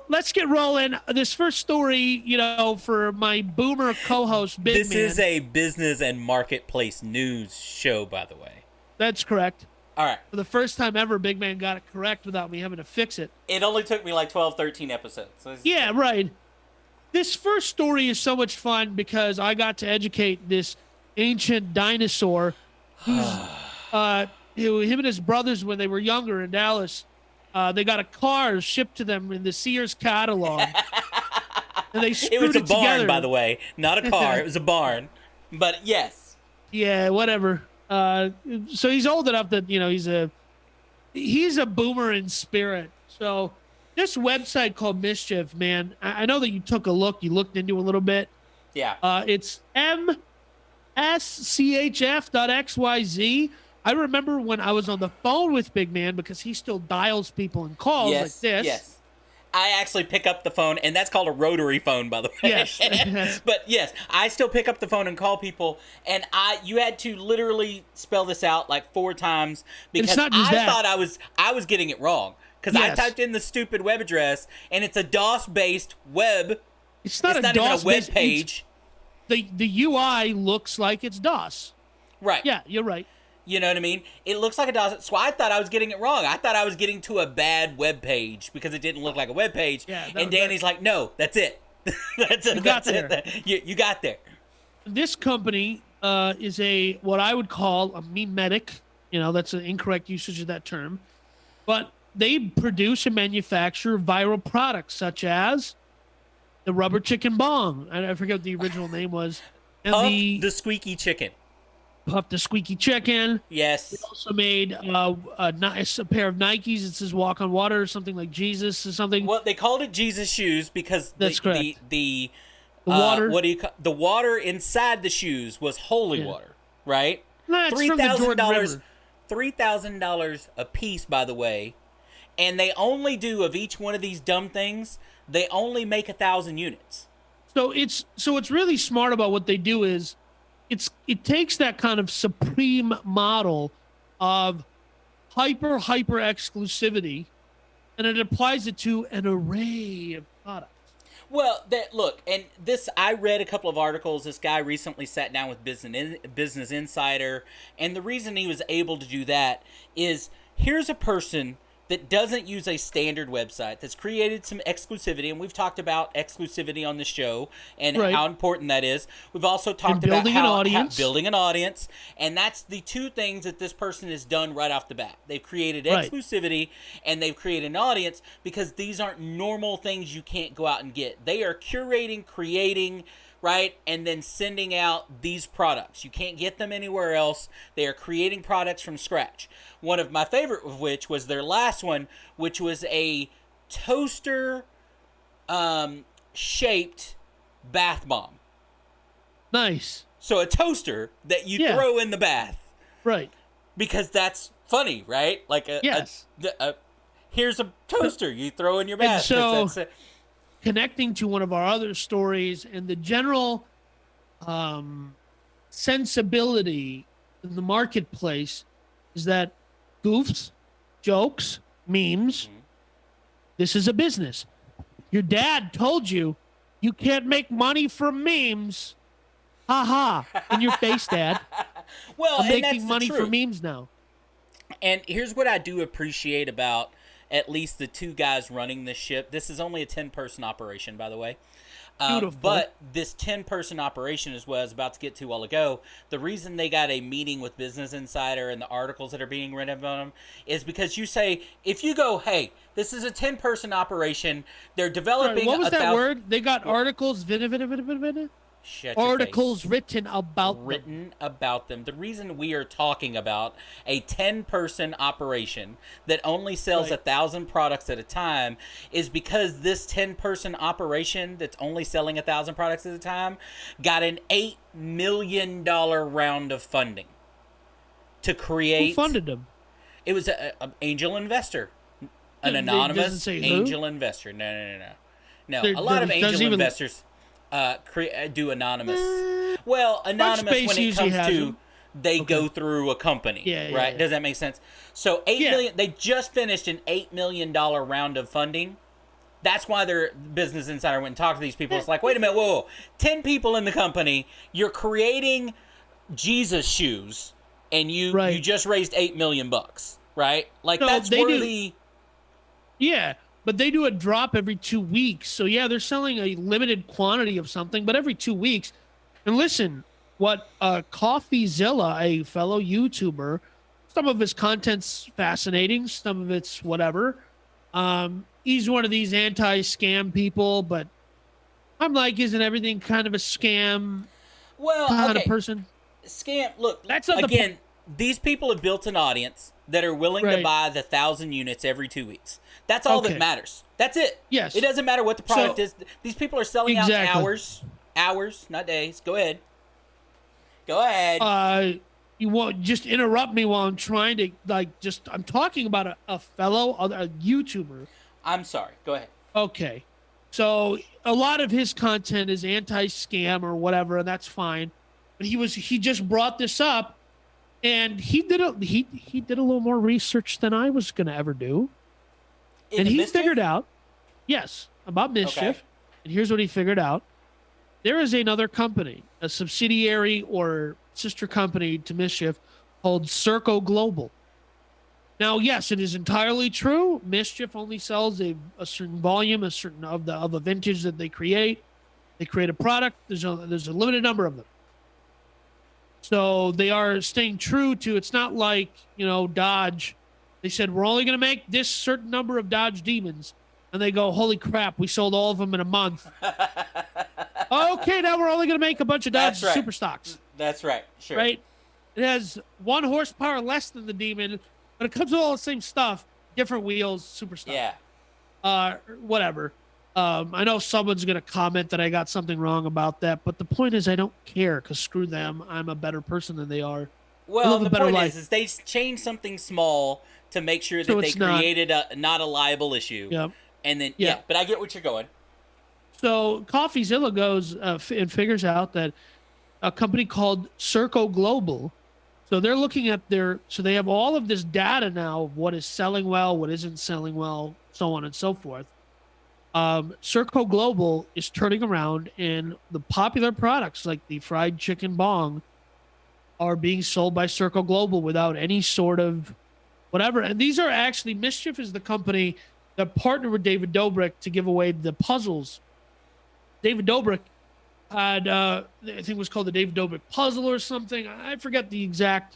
let's get rolling. This first story, for my boomer co-host, Big This Man. is a business and marketplace news show, by the way. That's correct. All right. For the first time ever, Big Man got it correct without me having to fix it. It only took me like 12, 13 episodes. So Yeah, right. This first story is so much fun because I got to educate this ancient dinosaur who's him and his brothers, when they were younger in Dallas, they got a car shipped to them in the Sears catalog. And they screwed it was a barn, together. by the way. Not a car. It was a barn. But yes. Yeah, whatever. So he's old enough that, he's a boomer in spirit. So this website called MSCHF, man, I know that you took a look. You looked into it a little bit. Yeah. It's MSCHF.xyz. I remember when I was on the phone with Big Man, because he still dials people and calls like this. Yes. I actually pick up the phone, and that's called a rotary phone, by the way. Yes. But yes, I still pick up the phone and call people, and you had to literally spell this out like 4 times because I thought I was getting it wrong. Because I typed in the stupid web address, and it's a DOS-based web. It's not even a web page. The UI looks like it's DOS. Right. Yeah, you're right. You know what I mean? It looks like a DOS. So I thought I was getting it wrong. I thought I was getting to a bad web page because it didn't look like a web page. Yeah, and Danny's like, no, that's it. That's it. That's it. You got there. This company is what I would call a memetic. That's an incorrect usage of that term. But they produce and manufacture viral products such as the rubber chicken bong. I forget what the original name was. And Puff the squeaky chicken. Puff the squeaky chicken. Yes. They also made a pair of Nikes. It says "Walk on Water" or something like Jesus or something. Well, they called it Jesus shoes because that's correct. The water. The water inside the shoes was holy water, right? No, it's from the Jordan River. $3,000 a piece, by the way, and they only do, of each one of these dumb things, they only make 1,000 units. So it's really smart about what they do is. It takes that kind of supreme model of hyper exclusivity, and it applies it to an array of products. Well, look, and this, I read a couple of articles. This guy recently sat down with Business Insider, and the reason he was able to do that is, here's a person that doesn't use a standard website, that's created some exclusivity, and we've talked about exclusivity on the show and how important that is. We've also talked about building an audience, and that's the 2 things that this person has done right off the bat. They've created exclusivity, and they've created an audience, because these aren't normal things you can't go out and get. They are curating, creating, right, and then sending out these products. You can't get them anywhere else. They are creating products from scratch. One of my favorite of which was their last one, which was a toaster shaped bath bomb. Nice. So a toaster that you throw in the bath. Right. Because that's funny, right? Like here's a toaster you throw in your bath. And so connecting to one of our other stories and the general sensibility in the marketplace is that goofs, jokes, memes, this is a business. Your dad told you can't make money from memes. Ha ha. In your face, Dad. Well, I'm making money from memes now. And here's what I do appreciate about at least the 2 guys running this ship. This is only a 10-person operation, by the way. Beautiful. But this 10-person operation is what I was about to get to a while ago. The reason they got a meeting with Business Insider and the articles that are being written about them is because you say, if you go, hey, this is a 10-person operation, they're developing... What was that word? They got articles... articles written about them. The reason we are talking about a 10-person operation that only sells 1,000 products at a time is because this 10-person operation that's only selling 1,000 products at a time got an $8 million round of funding to create. Who funded them? It was an angel investor, an anonymous angel investor. No. A lot of angel investors do anonymous. Well, anonymous when it comes to they go through a company, right? Yeah. Does that make sense? So $8 million. They just finished an $8 million round of funding That's why their Business Insider went and talked to these people. It's like, wait a minute, whoa. 10 people in the company, you're creating Jesus shoes, and you just raised $8 million, right? Like, No, that's they do. worthy. Yeah, but they do a drop every 2 weeks. So yeah, they're selling a limited quantity of something, but every 2 weeks. And listen, what CoffeeZilla, a fellow YouTuber, some of his content's fascinating, some of it's whatever. He's one of these anti-scam people, but I'm like, isn't everything kind of a scam Well, kind of okay. person? Scam. Look, That's not the again, these people have built an audience that are willing to Right. buy the 1,000 units every 2 weeks. That's all Okay. that matters. That's it. Yes. It doesn't matter what the product is. These people are selling out Exactly. hours, not days. Go ahead. Go ahead. You won't just interrupt me while I'm trying to I'm talking about a fellow a YouTuber. I'm sorry. Go ahead. Okay. So a lot of his content is anti-scam or whatever, and that's fine. But he just brought this up, and he did a little more research than I was gonna ever do. And he figured out, yes, about MSCHF. Okay. And here's what he figured out. There is another company, a subsidiary or sister company to MSCHF called Circo Global. Now, yes, it is entirely true. MSCHF only sells a certain volume, a certain of a vintage that they create. They create a product. There's a limited number of them. So they are staying true to, it's not like, Dodge. They said, we're only going to make this certain number of Dodge Demons. And they go, holy crap, we sold all of them in a month. Okay, now we're only going to make a bunch of Dodge Super Stocks. That's right. Sure. Right? It has 1 horsepower less than the Demon, but it comes with all the same stuff. Different wheels, Super Stock. Yeah. Whatever. I know someone's going to comment that I got something wrong about that, but the point is I don't care because screw them. I'm a better person than they are. Well, the point is they changed something small to make sure that they created not a liable issue. Yep. And then, yeah, but I get what you're going. So CoffeeZilla goes and figures out that a company called Circo Global, so they're looking at so they have all of this data now of what is selling well, what isn't selling well, so on and so forth. Circo Global is turning around, and the popular products like the fried chicken bong are being sold by Circo Global without any sort of whatever. And these are actually, MSCHF is the company that partnered with David Dobrik to give away the puzzles. David Dobrik had, I think it was called the David Dobrik puzzle or something. I forget the exact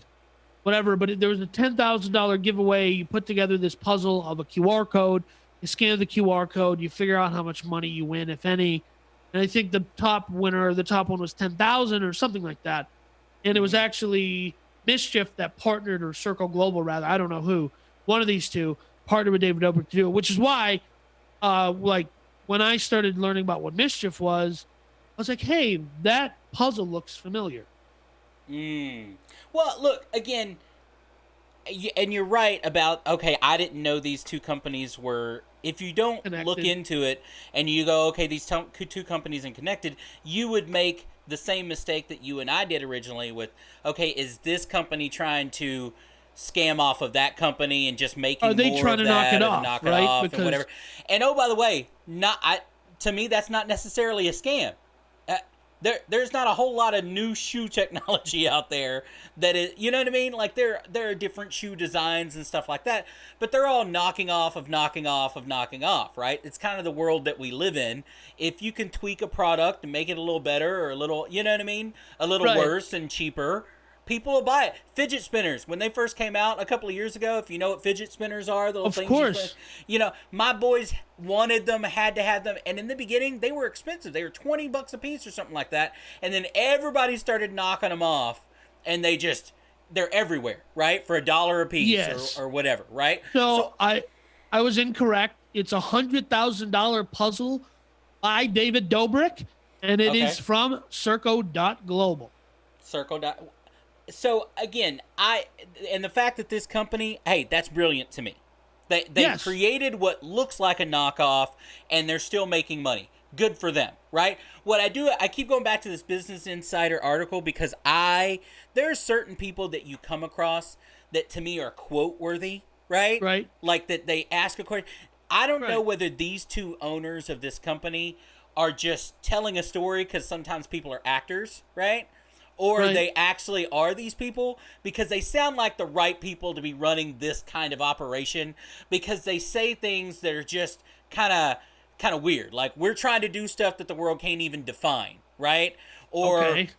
whatever, but there was a $10,000 giveaway. You put together this puzzle of a QR code. You scan the QR code. You figure out how much money you win, if any. And I think the top winner, the top one was 10,000 or something like that. And it was actually MSCHF that partnered, or Circo Global rather, I don't know who, one of these two partnered with David Dobrik to do it, which is why, when I started learning about what MSCHF was, I was like, hey, that puzzle looks familiar. Well, look, again, and you're right about, okay, I didn't know these two companies were, if you don't look into it and you go, okay, these two companies are connected, you would make the same mistake that you and I did originally with, okay, is this company trying to scam off of that company and just making more of that? Are they trying to knock it off, right? And whatever. And oh, by the way, to me, that's not necessarily a scam. There's not a whole lot of new shoe technology out there that is, you know what I mean? Like there are different shoe designs and stuff like that, but they're all knocking off, right? It's kind of the world that we live in. If you can tweak a product and make it a little better or a little, you know what I mean? A little worse and cheaper, people will buy it. Fidget spinners, when they first came out a couple of years ago, if you know what fidget spinners are, the little things. Of course. My boys wanted them, had to have them, and in the beginning, they were expensive. They were $20 a piece or something like that, and then everybody started knocking them off, and they're everywhere, right? For $1 a piece or whatever, right? So I was incorrect. It's $100,000 puzzle by David Dobrik, and it is from Circo.global. So again, and the fact that this company, hey, that's brilliant to me. They created what looks like a knockoff, and they're still making money. Good for them, right? What I do, I keep going back to this Business Insider article because there are certain people that you come across that to me are quote worthy, right? Right. Like that they ask a question. I don't know Right. whether these two owners of this company are just telling a story because sometimes people are actors, right? Or Right. they actually are these people, because they sound like the right people to be running this kind of operation, because they say things that are just kind of weird. Like, we're trying to do stuff that the world can't even define, right? Or Okay.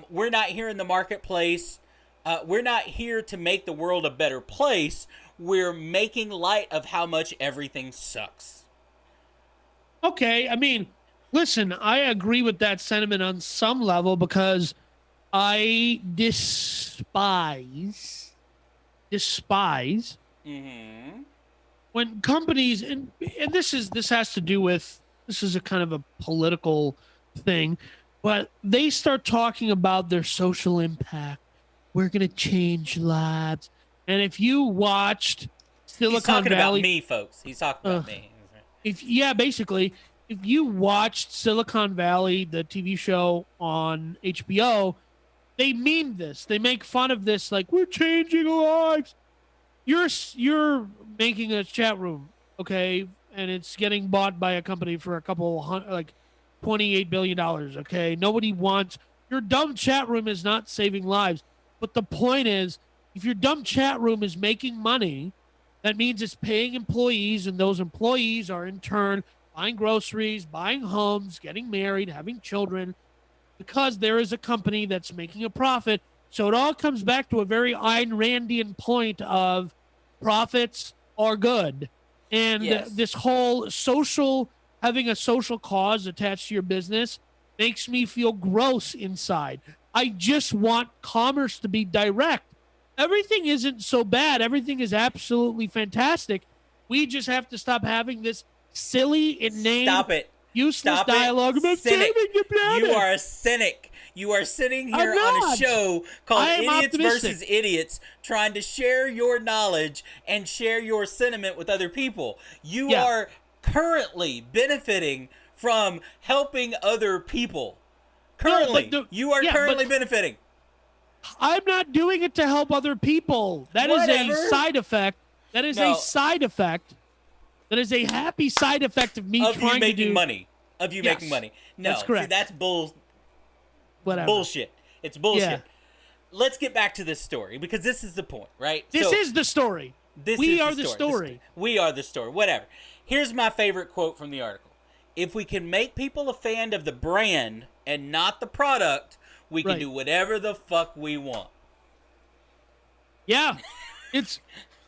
we're not here in the marketplace. We're not here to make the world a better place. We're making light of how much everything sucks. Okay. I mean, listen, I agree with that sentiment on some level because I despise Mm-hmm. when companies and this has to do with this is a kind of a political thing, but they start talking about their social impact. We're going to change lives. And if you watched He's Silicon talking about Valley, me, folks. He's talking uh, about me. if yeah, basically, if you watched Silicon Valley, the TV show on HBO, they meme this. They make fun of this, like we're changing lives. You're making a chat room, okay, and it's getting bought by a company for a couple hundred, like $28 billion. Okay, nobody wants your dumb chat room is not saving lives. But the point is, if your dumb chat room is making money, that means it's paying employees, and those employees are in turn buying groceries, buying homes, getting married, having children, because there is a company that's making a profit. So it all comes back to a very Ayn Randian point of profits are good. And Yes. this whole social, having a social cause attached to your business makes me feel gross inside. I just want commerce to be direct. Everything isn't so bad. Everything is absolutely fantastic. We just have to stop having this silly, inane, Stop it. useless Stop it. dialogue about saving Cynic. the You planet. are a cynic. You are sitting I'm here on a not. show called I am Idiots optimistic. versus Idiots, trying to share your knowledge and share your sentiment with other people. You Yeah. are currently benefiting from helping other people. No, but Currently. You are currently benefiting. I'm not doing it to help other people. That is a Whatever. side effect. That is a No, side effect. That is a happy side effect of me of you trying to making do. money. Of you making Yes, money. that's No. See, correct. that's Whatever. bullshit. It's bullshit. Yeah. Let's get back to this story, because this is the point, right? This So is the story. this We is are the story. We are the story. Whatever. Here's my favorite quote from the article. If we can make people a fan of the brand and not the product, we can Right. do whatever the fuck we want. Yeah. It's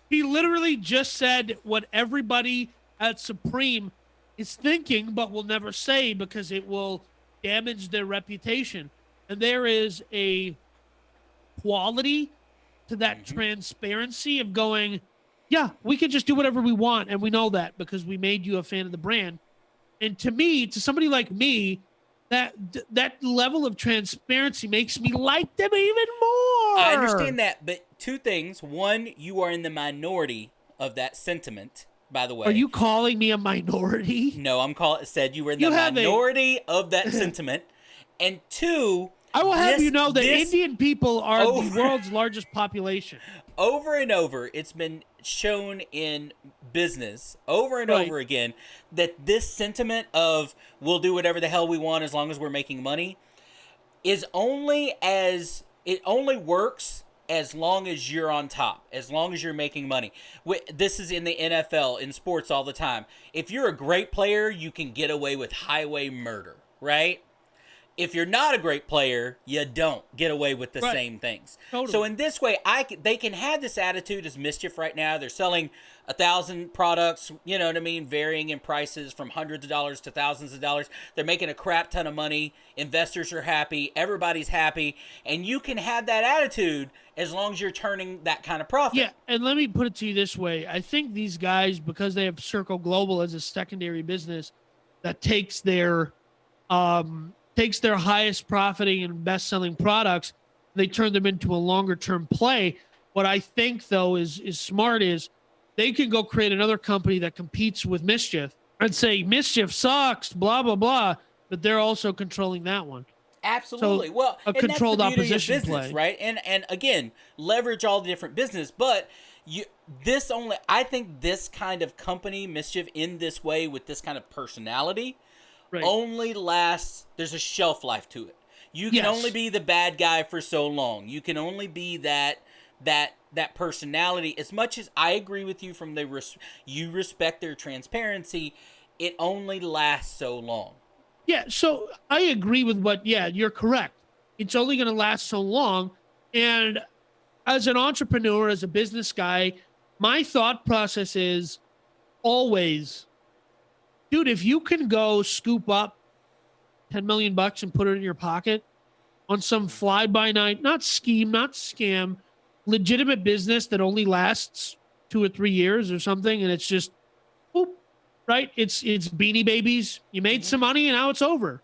he literally just said what everybody at Supreme is thinking but will never say because it will damage their reputation. And there is a quality to that transparency of going, yeah, we can just do whatever we want. And we know that because we made you a fan of the brand. And to me, to somebody like me, that level of transparency makes me like them even more. I understand that, but two things. One, you are in the minority of that sentiment, by the way. Are you calling me a minority? No, said you were in You the have a- minority of that sentiment. And two, I will have you know that this- Indian people are over- the world's largest population. over and over, it's been shown in business over and Right. over again that this sentiment of we'll do whatever the hell we want as long as we're making money is it only works as long as you're on top, as long as you're making money. This is in the NFL, in sports all the time. If you're a great player, you can get away with highway murder, right? If you're not a great player, you don't get away with the Right. same things. Totally. So in this way, they can have this attitude as MSCHF right now. They're selling 1,000 products, you know what I mean, varying in prices from hundreds of dollars to thousands of dollars. They're making a crap ton of money. Investors are happy. Everybody's happy. And you can have that attitude as long as you're turning that kind of profit. Yeah, and let me put it to you this way. I think these guys, because they have Circle Global as a secondary business that takes their highest profiting and best selling products, they turn them into a longer term play. What I think though is smart is they can go create another company that competes with MSCHF and say MSCHF sucks, blah blah blah, but they're also controlling that one. Absolutely. So, well, a and controlled that's the beauty opposition of business, play. right? And again, leverage all the different business, but I think this kind of company, Mischief, in this way with this kind of personality, Right. only lasts. There's a shelf life to it. You can Yes. only be the bad guy for so long. You can only be that personality. As much as I agree with you from you respect their transparency, it only lasts so long. Yeah, so I agree with you're correct. It's only going to last so long. And as an entrepreneur, as a business guy, my thought process is always, dude, if you can go scoop up 10 million bucks and put it in your pocket on some fly by night, not scheme, not scam, legitimate business that only lasts 2 or 3 years or something, and it's just, boop, right? It's Beanie Babies. You made some money and now it's over.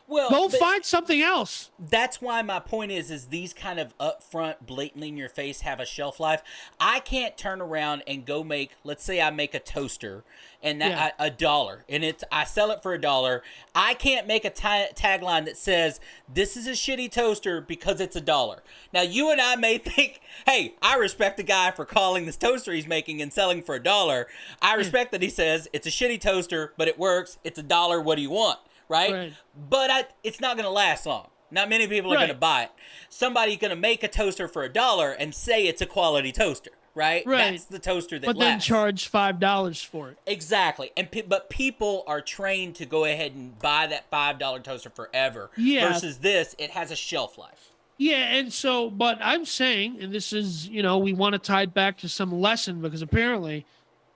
Well, Go find something else. That's why my point is these kind of upfront, blatantly in your face have a shelf life. I can't turn around and go make, let's say I make a toaster and that $1 and I sell it for $1. I can't make a tagline that says this is a shitty toaster because it's $1. Now you and I may think, hey, I respect the guy for calling this toaster he's making and selling for $1. I respect that he says it's a shitty toaster, but it works. It's $1. What do you want? Right? But it's not going to last long. Not many people are going to buy it. Somebody's going to make a toaster for $1 and say it's a quality toaster, right? That's the toaster that lasts. But then charge $5 for it. Exactly. But people are trained to go ahead and buy that $5 toaster forever. Yeah. Versus this, it has a shelf life. Yeah, and so, but I'm saying, and this is, we want to tie it back to some lesson because apparently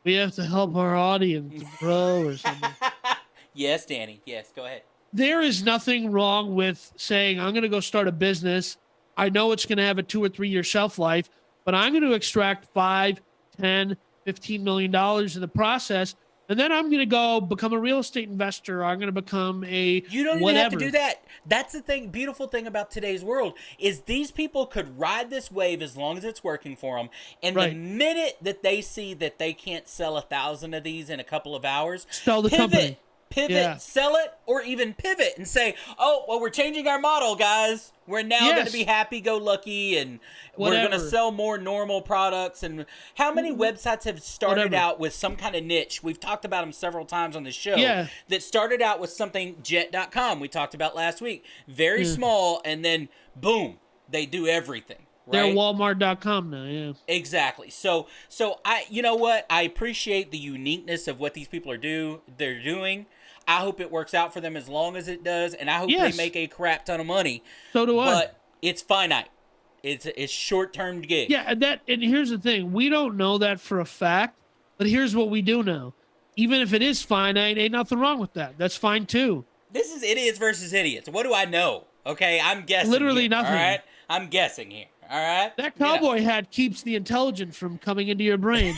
we have to help our audience grow or something. Yes, Danny. Yes, go ahead. There is nothing wrong with saying, I'm going to go start a business. I know it's going to have a 2 or 3 year shelf life, but I'm going to extract 5, 10, $15 million in the process. And then I'm going to go become a real estate investor. Or I'm going to become You don't even have to do that. That's the thing. Beautiful thing about today's world is these people could ride this wave as long as it's working for them. And the minute that they see that they can't sell 1,000 of these in a couple of hours, sell the company. Pivot, sell it, or even pivot and say, oh, well, we're changing our model, guys. We're now going to be happy-go-lucky, and we're going to sell more normal products. And how many websites have started out with some kind of niche? We've talked about them several times on the show. That started out with something, Jet.com, we talked about last week. Very small, and then, boom, they do everything. Right? They're Walmart.com now, Exactly. So you know what? I appreciate the uniqueness of what these people they're doing. I hope it works out for them as long as it does, and I hope they make a crap ton of money. So do I. But it's finite. It's short-term gig. Yeah, and here's the thing. We don't know that for a fact, but here's what we do know. Even if it is finite, ain't nothing wrong with that. That's fine too. This is idiots versus idiots. What do I know? Okay, I'm guessing. Literally here, nothing. All right? I'm guessing here. All right? That cowboy hat keeps the intelligence from coming into your brain.